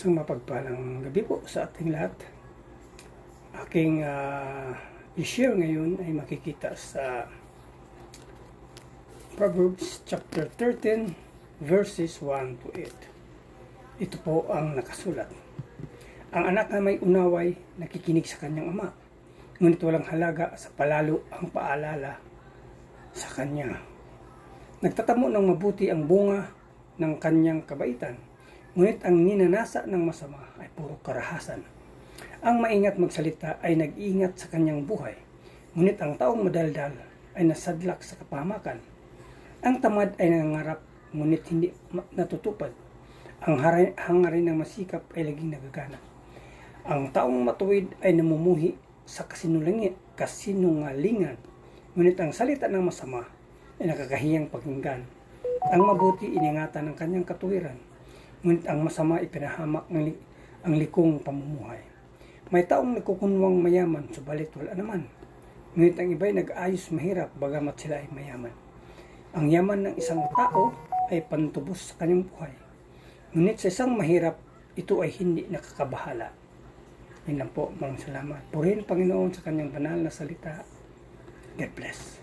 Isang mapagpalang gabi po sa ating lahat. Aking i-share ngayon ay makikita sa Proverbs chapter 13 verses 1 to 8. Ito po ang nakasulat. Ang anak na may unaway nakikinig sa kanyang ama, ngunit walang halaga sa palalo ang paalala sa kanya. Nagtatamo ng mabuti ang bunga ng kanyang kabaitan, ngunit ang ninanasa ng masama ay puro karahasan. Ang maingat magsalita ay nag-iingat sa kanyang buhay, ngunit ang taong madaldal ay nasadlak sa kapahamakan. Ang tamad ay nangangarap, ngunit hindi natutupad. Ang hangarin ng masikap ay laging nagagana. Ang taong matuwid ay namumuhi sa kasinungalingan, ngunit ang salita ng masama ay nakakahiyang pakinggan. Ang mabuti iningatan ng kanyang katuwiran, ngunit ang masama ipinahamak ang likong pamumuhay. May taong nagkukunwang mayaman, subalit wala naman. Ngunit ang iba'y nag-ayos mahirap, bagamat sila ay mayaman. Ang yaman ng isang tao ay pantubos sa kanyang buhay, ngunit sa isang mahirap, ito ay hindi nakakabahala. Yan lang po, maraming salamat. Purihin Panginoon sa kanyang banal na salita. God bless.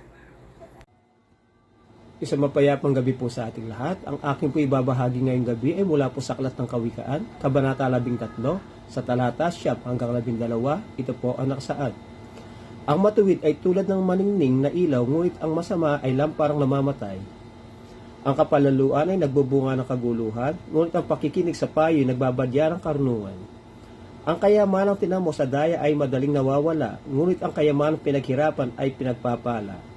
Isang mapayapang gabi po sa ating lahat. Ang aking po ibabahagi ngayong gabi ay mula po sa Aklat ng Kawikaan, Kabanata 13, sa talata 9 hanggang 12. Ito po ang nakasaad. Ang matuwid ay tulad ng maningning na ilaw, ngunit ang masama ay lamparang namamatay. Ang kapalaluan ay nagbubunga ng kaguluhan, ngunit ang pakikinig sa payo ay nagbabadya ng karunungan. Ang kayamanang tinamo sa daya ay madaling nawawala, ngunit ang kayamanang pinaghirapan ay pinagpapala.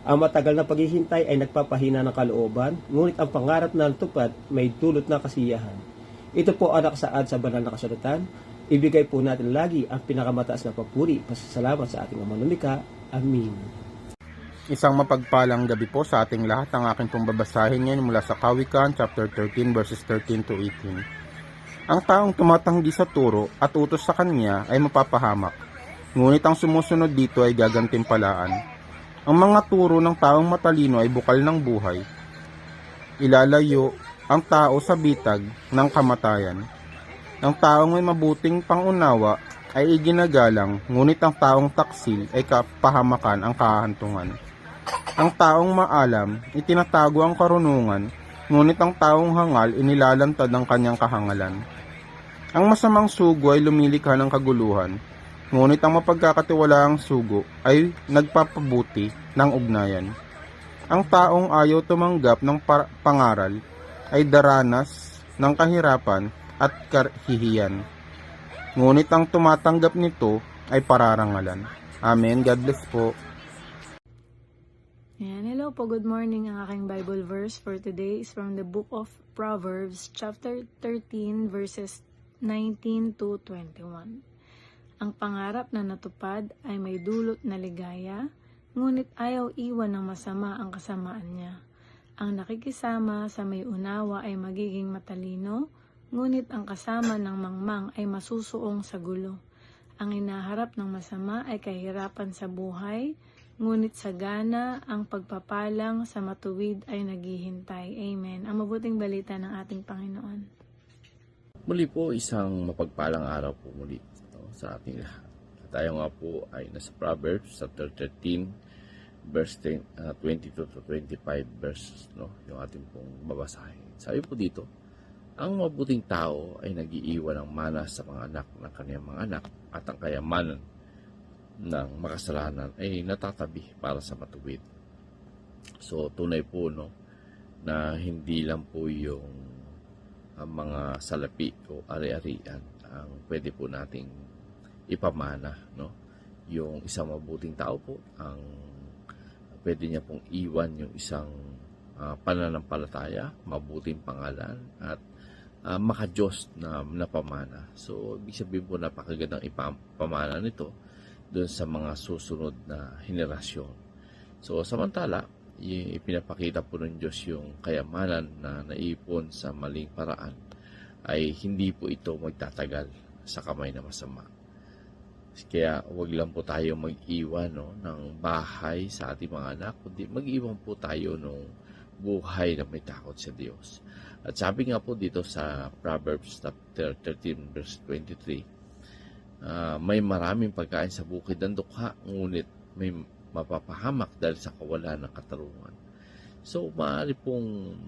Ang matagal na paghihintay ay nagpapahina ng kalooban, ngunit ang pangarap na natupad may dulot na kasiyahan. Ito po ang nakasaad sa banal na kasulatan. Ibigay po natin lagi ang pinakamataas na papuri, pasasalamat sa ating Ama Lumikha. Amen. Isang mapagpalang gabi po sa ating lahat. Ang aking pong babasahin ngayon mula sa Kawikaan chapter 13 verses 13 to 18. Ang taong tumatanggi sa turo at utos sa kanya ay mapapahamak, ngunit ang sumusunod dito ay gagantimpalaan. Ang mga turo ng taong matalino ay bukal ng buhay. Ilalayo ang tao sa bitag ng kamatayan. Ang taong may mabuting pangunawa ay iginagalang, ngunit ang taong taksil ay kapahamakan ang kahantungan. Ang taong maalam, itinatago ang karunungan, ngunit ang taong hangal inilalantad ang kanyang kahangalan. Ang masamang sugo ay lumilikha ng kaguluhan, ngunit ang mapagkakatiwalaang sugo ay nagpapabuti ng ugnayan. Ang taong ayaw tumanggap ng pangaral ay daranas ng kahirapan at kahihiyan, ngunit ang tumatanggap nito ay pararangalan. Amen. God bless po. Hello po, good morning. Ang aking Bible verse for today is from the book of Proverbs, chapter 13, verses 19 to 21. Ang pangarap na natupad ay may dulot na ligaya, ngunit ayaw iwan ng masama ang kasamaan niya. Ang nakikisama sa may unawa ay magiging matalino, ngunit ang kasama ng mangmang ay masusuong sa gulo. Ang inaharap ng masama ay kahirapan sa buhay, ngunit sagana ang pagpapalang sa matuwid ay naghihintay. Amen. Ang mabuting balita ng ating Panginoon. Muli po, isang mapagpalang araw po muli sa ating lahat. Tayo nga po ay nasa Proverbs chapter 13 verse 22 to 25 verses, yung ating pong babasahin. Sabi po dito, ang mabuting tao ay nag-iiwan ng mana sa mga anak ng kaniyang mga anak, at ang kayamanan ng makasalanan ay natatabi para sa matuwid. So tunay po na hindi lang po yung ang mga salapi o ari-arian ang pwede po nating ipamana, Yung isang mabuting tao po ang pwede niya pong iwan yung isang pananampalataya, mabuting pangalan, at maka-Diyos na pamana. So ibig sabihin po napakagandang ipamana nito doon sa mga susunod na henerasyon. So samantala, ipinapakita po ng Diyos yung kayamanan na naipon sa maling paraan, ay hindi po ito magtatagal sa kamay na masama. Kaya wag lang po tayo mag-iwan ng bahay sa ating mga anak, kundi mag-iwan po tayo ng buhay na may takot sa Diyos. At sabi nga po dito sa Proverbs chapter 13 verse 23, may maraming pagkain sa bukid ng dukha, ngunit may mapapahamak dahil sa kawalan ng katarungan. So, maaari pong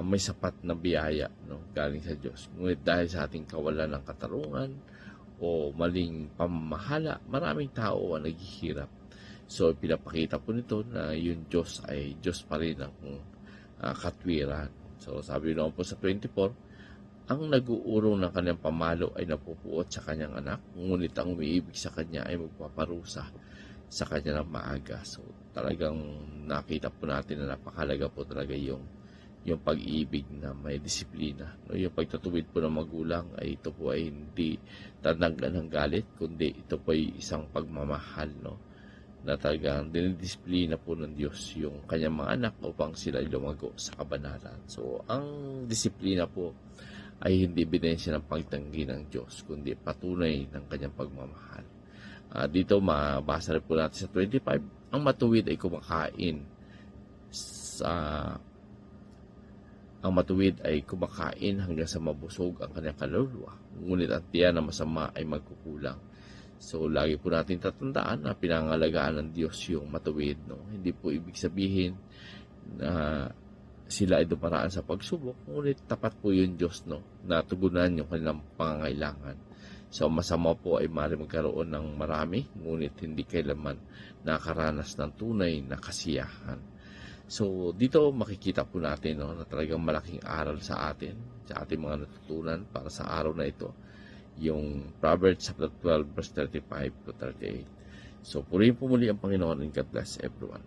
may sapat na biyaya, no, galing sa Diyos. Ngunit dahil sa ating kawalan ng katarungan o maling pamamahala, maraming tao ang naghihirap. So, pinapakita po nito na yung Diyos ay Diyos pa rin ang katwiran. So, sabi naman po sa 24, ang nag-uurong ng kanyang pamalo ay napupuot sa kanyang anak, ngunit ang umiibig sa kanya ay magpaparusa sa kanya ng maaga. So, talagang nakita po natin na napakalaga po talaga yung pag-ibig na may disiplina. No, yung pagtatuwid po ng magulang ay ito po ay hindi tananggan ng galit, kundi ito po ay isang pagmamahal, no, na talagang dinidisiplina po ng Diyos yung kanyang mga anak upang sila lumago sa kabanalan. So, ang disiplina po ay hindi ebidensya ng pagtanggi ng Diyos, kundi patunay ng kanyang pagmamahal. Dito mabasa rin po natin sa 25, ang matuwid ay kumakain hanggang sa mabusog ang kanyang kaluluwa, ngunit ang tiyan na masama ay magkukulang. So, lagi po natin tatandaan na pinangalagaan ng Diyos yung matuwid, no? Hindi po ibig sabihin na sila ay dumaraan sa pagsubok, ngunit tapat po yung Diyos, no, na tugunan yung kanilang pangangailangan. So, masama po ay maaaring magkaroon ng marami, ngunit hindi kailanman nakaranas ng tunay na kasiyahan. So, dito makikita po natin, no, na talagang malaking aral sa atin, sa ating mga natutunan para sa araw na ito, yung Proverbs chapter 12 verse 35 to 38. So, purihin po muli ang Panginoon and God bless everyone.